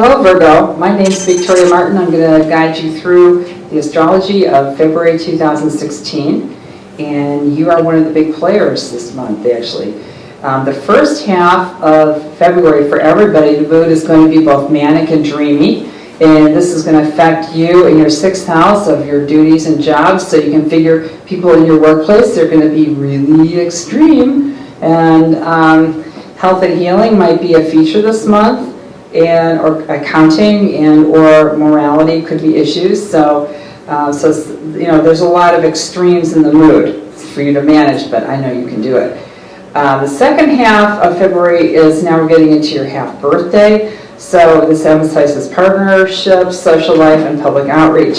Hello Virgo, my name is Victoria Martin. I'm going to guide you through the astrology of February 2016, and you are one of the big players this month actually. The first half of February for everybody, the mood is going to be both manic and dreamy, and this is going to affect you in your 6th house of your duties and jobs, so you can figure people in your workplace, they're going to be really extreme, and health and healing might be a feature this month, and or accounting and or morality could be issues. So you know, there's a lot of extremes in the mood for you to manage, but I know you can do it. The second half of February is now we're getting into your half birthday. So this emphasizes partnerships, social life, and public outreach.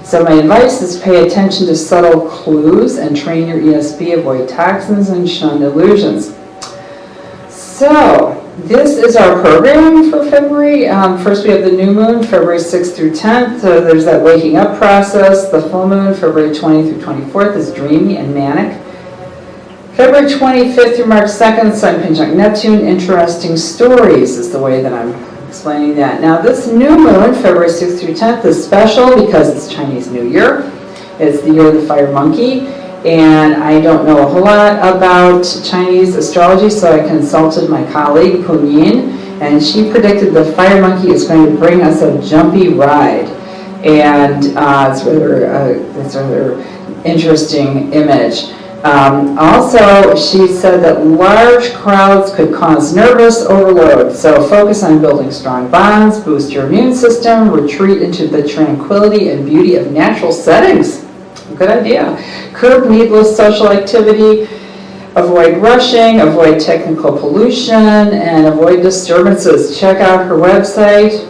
So my advice is pay attention to subtle clues and train your ESP, avoid toxins, and shun illusions. So this is our program for February. First we have the new moon, February 6th through 10th. So there's that waking up process. The full moon, February 20th through 24th, is dreamy and manic. February 25th through March 2nd, Sun conjunct Neptune. Interesting stories is the way that I'm explaining that. Now this new moon, February 6th through 10th, is special because it's Chinese New Year. It's the year of the fire monkey. And I don't know a whole lot about Chinese astrology, so I consulted my colleague, Pun Yin, and she predicted the fire monkey is going to bring us a jumpy ride. And it's a rather interesting image. Also, she said that large crowds could cause nervous overload, so focus on building strong bonds, boost your immune system, retreat into the tranquility and beauty of natural settings. Good idea. Curb needless social activity, avoid rushing, avoid technical pollution, and avoid disturbances. Check out her website,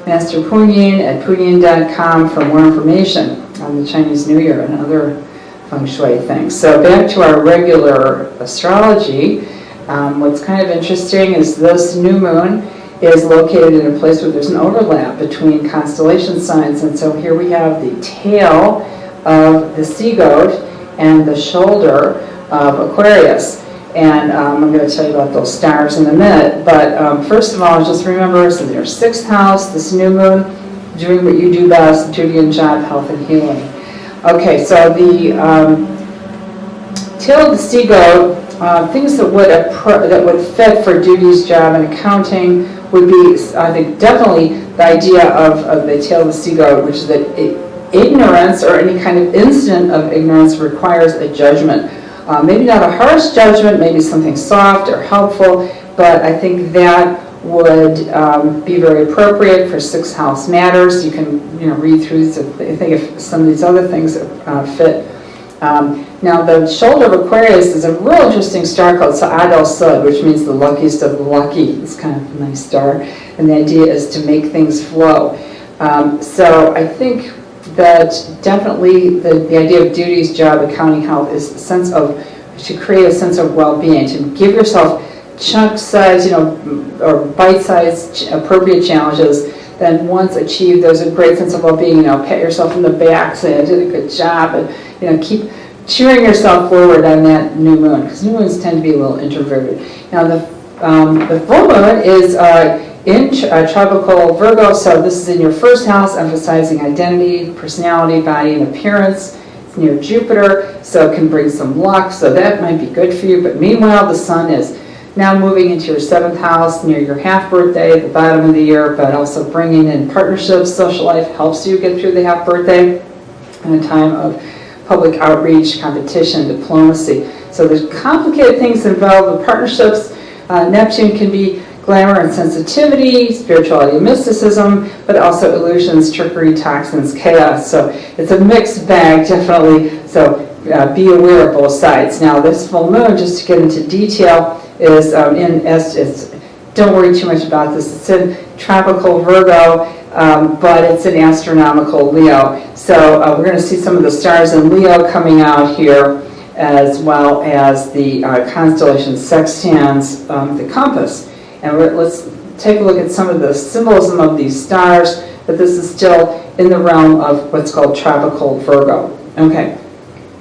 Master Punyin at punyin.com for more information on the Chinese New Year and other feng shui things. So back to our regular astrology. What's kind of interesting is this new moon is located in a place where there's an overlap between constellation signs, and so here we have the tail of the sea goat and the shoulder of Aquarius. And I'm going to tell you about those stars in a minute. But first of all, just remember, it's in your 6th house, this new moon, doing what you do best, duty and job, health and healing. Okay, so the tail of the sea goat, things that would fit for duties, job, and accounting would be, I think, definitely the idea of the tail of the sea goat, which is that ignorance or any kind of incident of ignorance requires a judgment. Maybe not a harsh judgment, maybe something soft or helpful, but I think that would be very appropriate for 6th house matters. You can read through these. I think if some of these other things fit. Now the shoulder of Aquarius is a real interesting star called Sa'ad al-Sud, which means the luckiest of the lucky. It's kind of a nice star, and the idea is to make things flow. So I think that definitely the idea of duties, job, accounting, health is a sense of, to create a sense of well-being, to give yourself chunk-sized, or bite-sized appropriate challenges. Then once achieved, there's a great sense of well-being. Pat yourself on the back, say I did a good job, and keep cheering yourself forward on that new moon, because new moons tend to be a little introverted. Now the full moon is in tropical Virgo, so this is in your 1st house, emphasizing identity, personality, body, and appearance. It's near Jupiter, so it can bring some luck, so that might be good for you. But meanwhile, the sun is now moving into your 7th house, near your half birthday, the bottom of the year, but also bringing in partnerships, social life helps you get through the half birthday, in a time of public outreach, competition, diplomacy. So there's complicated things involved with partnerships. Neptune can be glamour and sensitivity, spirituality and mysticism, but also illusions, trickery, toxins, chaos. So it's a mixed bag, definitely. So be aware of both sides. Now this full moon, just to get into detail, is don't worry too much about this. It's in tropical Virgo, but it's in astronomical Leo. So we're going to see some of the stars in Leo coming out here, as well as the constellation sextans the compass. And let's take a look at some of the symbolism of these stars, but this is still in the realm of what's called tropical Virgo. Okay,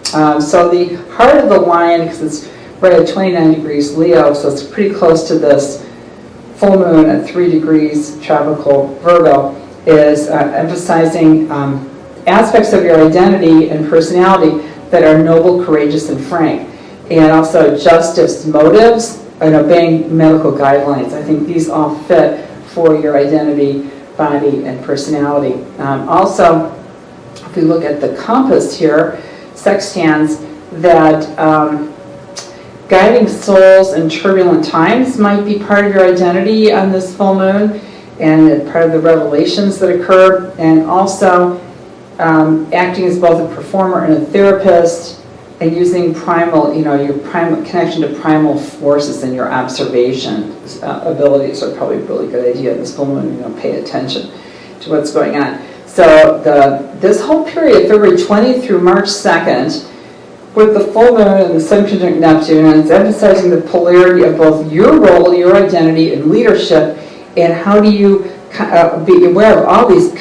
so the heart of the lion, because it's right at 29 degrees Leo, so it's pretty close to this full moon at 3 degrees tropical Virgo is emphasizing aspects of your identity and personality that are noble, courageous, and frank. And also justice, motives, and obeying medical guidelines. I think these all fit for your identity, body, and personality. Also, if we look at the compass here, sextans, that guiding souls in turbulent times might be part of your identity on this full moon, and part of the revelations that occur, and also acting as both a performer and a therapist, and using primal, your primal connection to primal forces and your observation abilities are probably a really good idea this full moon. Pay attention to what's going on. So this whole period, February 20th through March 2nd, with the full moon and the Sun conjunct Neptune, and it's emphasizing the polarity of both your role, your identity, and leadership, and how do you be aware of all these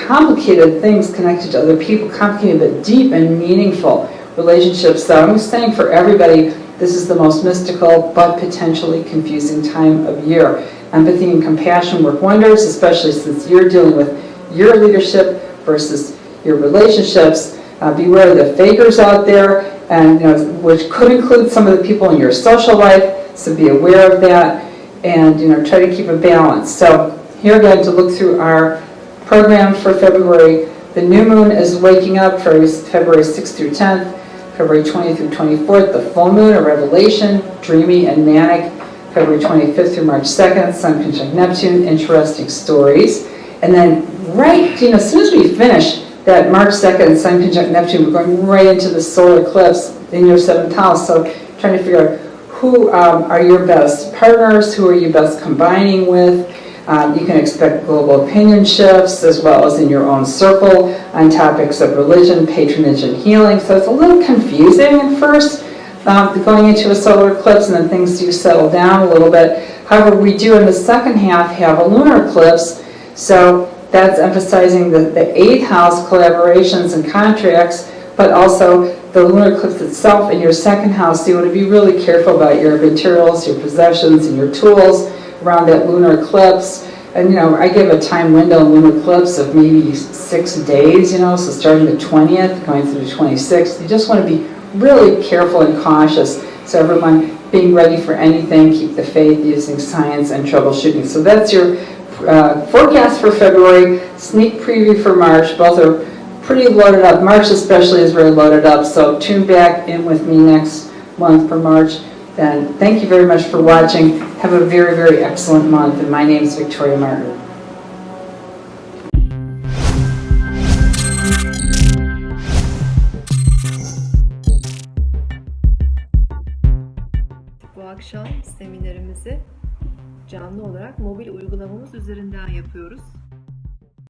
complicated things connected to other people, complicated but deep and meaningful relationships. So I'm saying for everybody, this is the most mystical but potentially confusing time of year. Empathy and compassion work wonders, especially since you're dealing with your leadership versus your relationships. Beware of the fakers out there, and which could include some of the people in your social life. So be aware of that, and try to keep a balance. So here we're going to look through our program for February. The new moon is waking up for February 6th through 10th. February 20th through 24th, the full moon, a revelation, dreamy and manic. February 25th through March 2nd, Sun conjunct Neptune, interesting stories. And then as soon as we finish that March 2nd, Sun conjunct Neptune, we're going right into the solar eclipse in your 7th house. So trying to figure out who are your best partners, who are you best combining with. You can expect global opinion shifts as well as in your own circle on topics of religion, patronage, and healing. So it's a little confusing at first going into a solar eclipse, and then things do settle down a little bit. However, we do in the second half have a lunar eclipse, so that's emphasizing the 8th house collaborations and contracts, but also the lunar eclipse itself in your 2nd house. So you want to be really careful about your materials, your possessions, and your tools around that lunar eclipse. And I give a time window in lunar eclipse of maybe 6 days, so starting the 20th, going through the 26th. You just want to be really careful and cautious. So everyone being ready for anything, keep the faith, using science and troubleshooting. So that's your forecast for February, sneak preview for March. Both are pretty loaded up. March especially is very loaded up, so tune back in with me next month for March. And thank you very much for watching. Have a very, very excellent month. And my name is Victoria Martin. Bu akşam seminerimizi canlı olarak mobil uygulamamız üzerinden yapıyoruz.